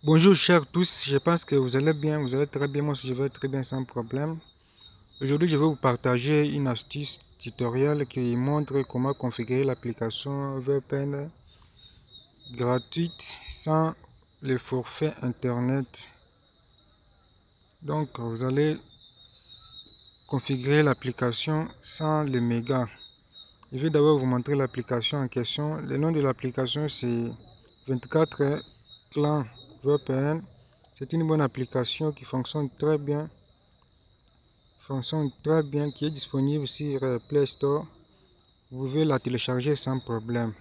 Bonjour chers tous, je pense que vous allez bien, vous allez très bien, moi aussi je vais très bien sans problème. Aujourd'hui je vais vous partager une astuce tutoriel qui montre comment configurer l'application VPN gratuite sans le forfait internet. Donc vous allez configurer l'application sans les mégas. Je vais d'abord vous montrer l'application en question. Le nom de l'application c'est 24 Clan VPN. C'est une bonne application qui fonctionne très bien. Qui est disponible sur Play Store. Vous pouvez la télécharger sans problème.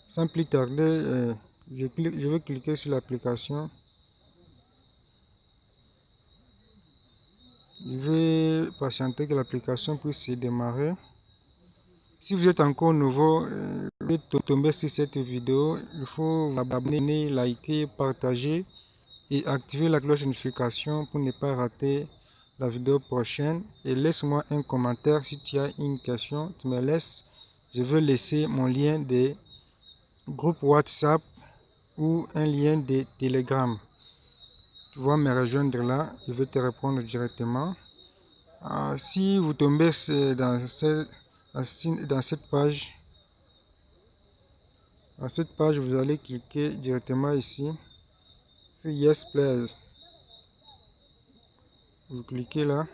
Sans plus tarder, je vais cliquer sur l'application. Je vais patienter que l'application puisse se démarrer. Si vous êtes encore nouveau, vous êtes tombé sur cette vidéo, il faut vous abonner, liker, partager et activer la cloche de notification pour ne pas rater la vidéo prochaine. Et laisse-moi un commentaire si tu as une question, tu me laisses. Je vais laisser mon lien de groupe WhatsApp ou un lien de Telegram. Tu vas me rejoindre là, je vais te répondre directement. Si vous tombez dans cette page, vous allez cliquer directement ici sur Yes Please. Vous cliquez là.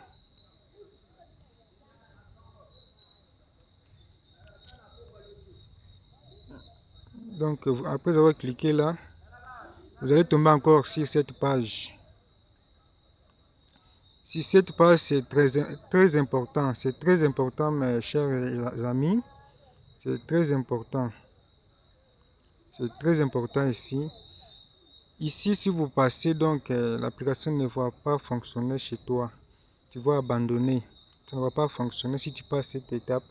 Donc après avoir cliqué là, vous allez tomber encore sur cette page. Si cette page c'est très important, c'est très important mes chers amis, c'est très important ici. Ici si vous passez donc l'application ne va pas fonctionner chez toi, tu vas abandonner, ça ne va pas fonctionner si tu passes cette étape.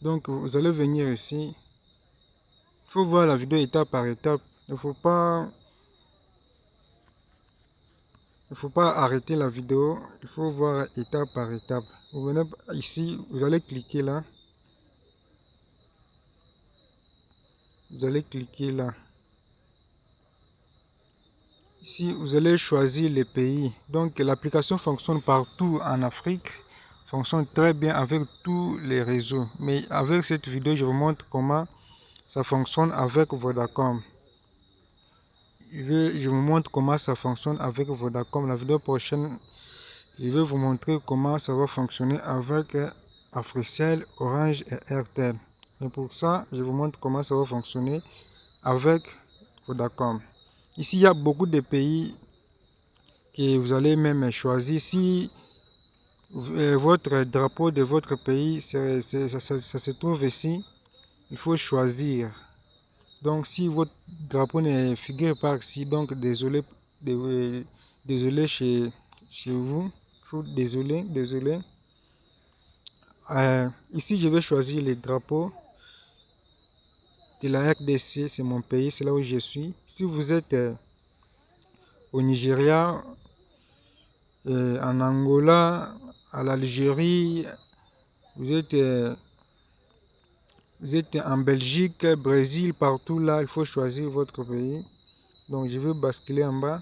Donc vous allez venir ici, il faut voir la vidéo étape par étape, il ne faut pas arrêter la vidéo, il faut voir étape par étape. Vous venez ici, vous allez cliquer là. Vous allez cliquer là. Ici, vous allez choisir les pays. Donc l'application fonctionne partout en Afrique, fonctionne très bien avec tous les réseaux. Mais avec cette vidéo, je vous montre comment ça fonctionne avec Vodacom. Je vous montre comment ça fonctionne avec Vodacom. La vidéo prochaine, je vais vous montrer comment ça va fonctionner avec Africell, Orange et Airtel. Et pour ça, je vous montre comment ça va fonctionner avec Vodacom. Ici, il y a beaucoup de pays que vous allez même choisir. Si votre drapeau de votre pays, ça se trouve ici, il faut choisir. Donc, si votre drapeau ne figure pas ici, donc désolé, désolé chez vous. Désolé. Ici, je vais choisir le drapeau de la RDC, c'est mon pays, c'est là où je suis. Si vous êtes au Nigeria, en Angola, à l'Algérie, vous êtes en Belgique, Brésil, partout là, il faut choisir votre pays. Donc je vais basculer en bas,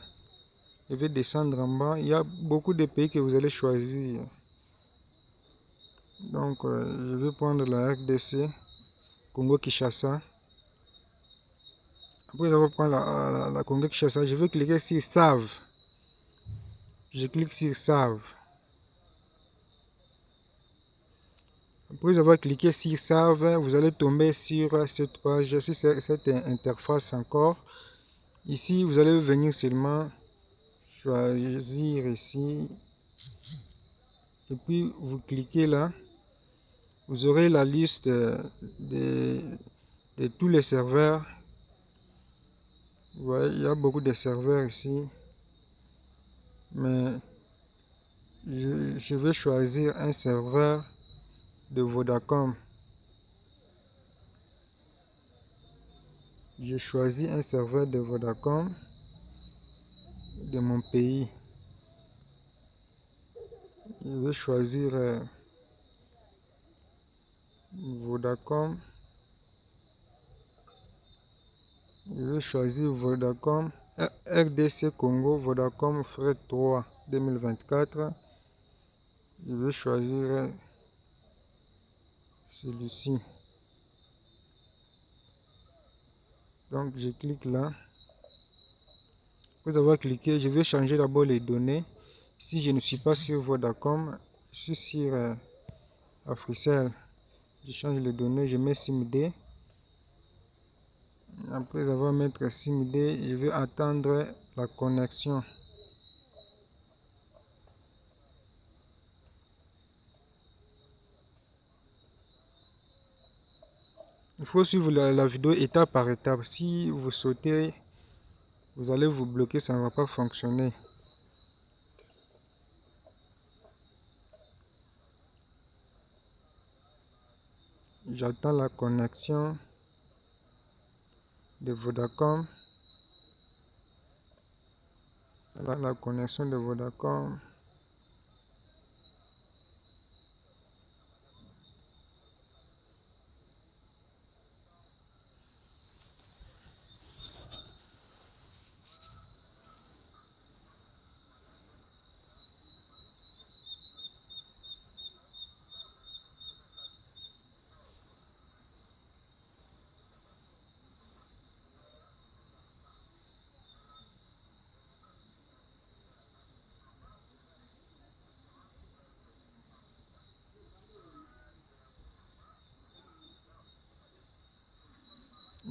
je vais descendre en bas. Il y a beaucoup de pays que vous allez choisir. Donc je vais prendre la RDC, Congo-Kinshasa. Après avoir pris la Congo-Kinshasa, je vais cliquer sur Save. Je clique sur Save. Après avoir cliqué sur Save, vous allez tomber sur cette page, sur cette interface encore. Ici, vous allez venir seulement choisir ici. Et puis, vous cliquez là. Vous aurez la liste de tous les serveurs. Vous voyez, il y a beaucoup de serveurs ici. Mais je vais choisir un serveur de Vodacom. J'ai choisi un serveur de Vodacom de mon pays. Je vais choisir Vodacom. Je vais choisir Vodacom, RDC Congo, Vodacom Frais 3 2024. Je vais choisir celui-ci. Donc je clique là. Après avoir cliqué, je vais changer d'abord les données. Si je ne suis pas sur Vodacom, je suis sur Africell. Je change les données, je mets SIM-ID. Après avoir mis SIM-ID, je vais attendre la connexion. Il faut suivre la vidéo étape par étape. Si vous sautez, vous allez vous bloquer, ça ne va pas fonctionner. J'attends la connexion de Vodacom. La connexion de Vodacom.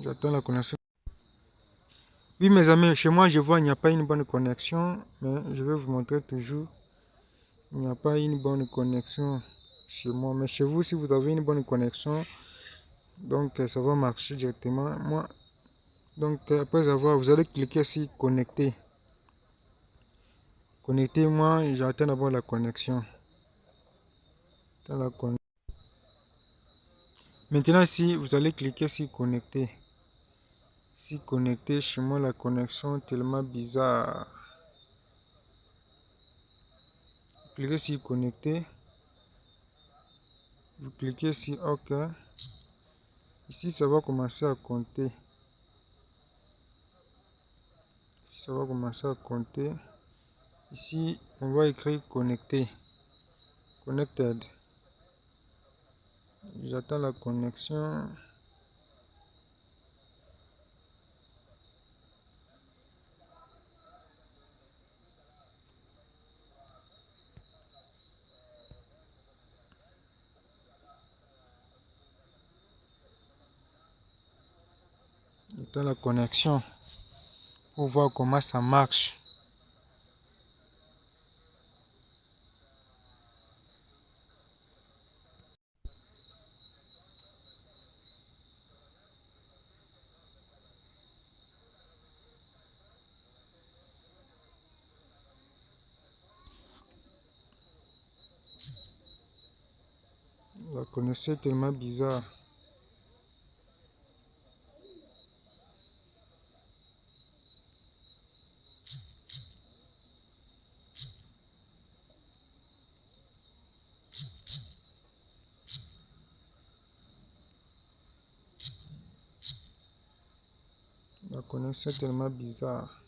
J'attends la connexion. Oui mes amis, chez moi je vois il n'y a pas une bonne connexion, mais je vais vous montrer toujours. Il n'y a pas une bonne connexion chez moi, mais chez vous si vous avez une bonne connexion, donc ça va marcher directement. Moi, donc après avoir, vous allez cliquer sur connecter. Connecter, moi j'attends d'abord la connexion. Maintenant si vous allez cliquer sur connecter. Si connecter, chez moi la connexion est tellement bizarre. Cliquez sur connecter. Vous cliquez sur OK. Ici ça va commencer à compter. Ici, ça va commencer à compter. Ici on va écrire connecter. Connected. J'attends la connexion. J'attends la connexion pour voir comment ça marche. La connexion est tellement bizarre. La connexion est tellement bizarre.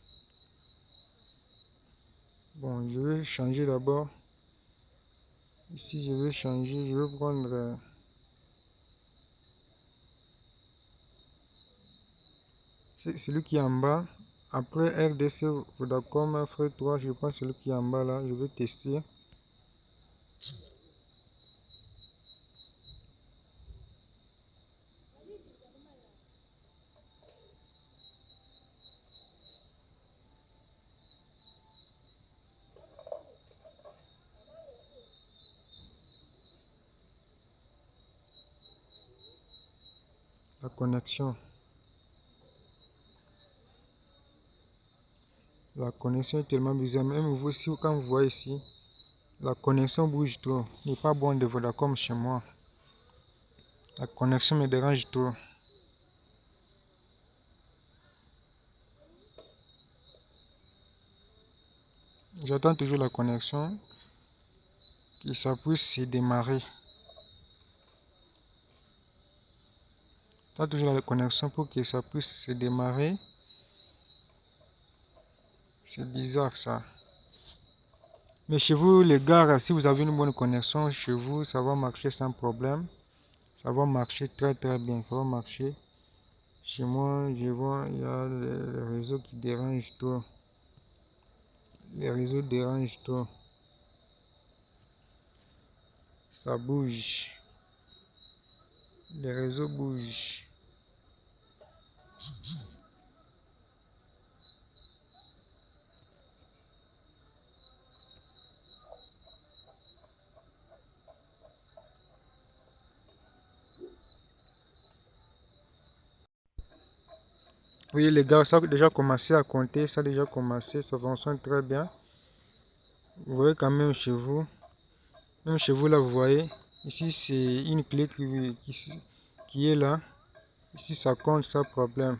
Bon, je vais changer d'abord. Ici, je vais changer. Je vais prendre celui qui est en bas. Après RDC Vodacom Frais 3, je prends celui qui est en bas là. Je vais tester. La connexion. La connexion est tellement bizarre. Même vous aussi, quand vous voyez ici, la connexion bouge trop. Il n'est pas bon de Vodacom chez moi. La connexion me dérange trop. J'attends toujours la connexion. Que ça puisse se démarrer. J'attends toujours la connexion pour que ça puisse se démarrer. C'est bizarre ça. Mais chez vous, les gars, si vous avez une bonne connexion chez vous, ça va marcher sans problème. Ça va marcher très très bien. Ça va marcher. Chez moi, je vois, il y a les réseaux qui dérangent tout. Les réseaux dérangent tout. Ça bouge. Les réseaux bougent. Oui, les gars, ça a déjà commencé à compter. Ça a déjà commencé. Ça fonctionne très bien. Vous voyez quand même chez vous. Même chez vous, là, vous voyez. Ici, c'est une clé qui est là. Ici, ça compte sans problème.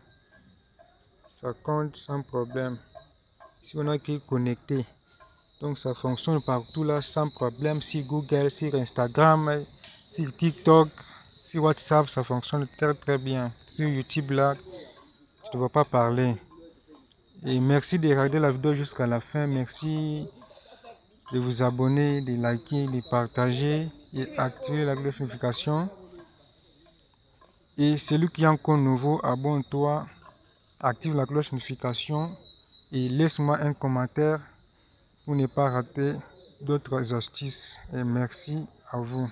Ça compte sans problème. Si on a qui est connecté. Donc, ça fonctionne partout là sans problème. Sur Google, sur Instagram, sur TikTok, sur WhatsApp, ça fonctionne très très bien. Sur YouTube, là, je ne vais pas parler. Et merci de regarder la vidéo jusqu'à la fin. Merci de vous abonner, de liker, de partager et activer la cloche de notification. Et celui qui est encore nouveau, abonne-toi, active la cloche de notification et laisse-moi un commentaire pour ne pas rater d'autres astuces. Et merci à vous.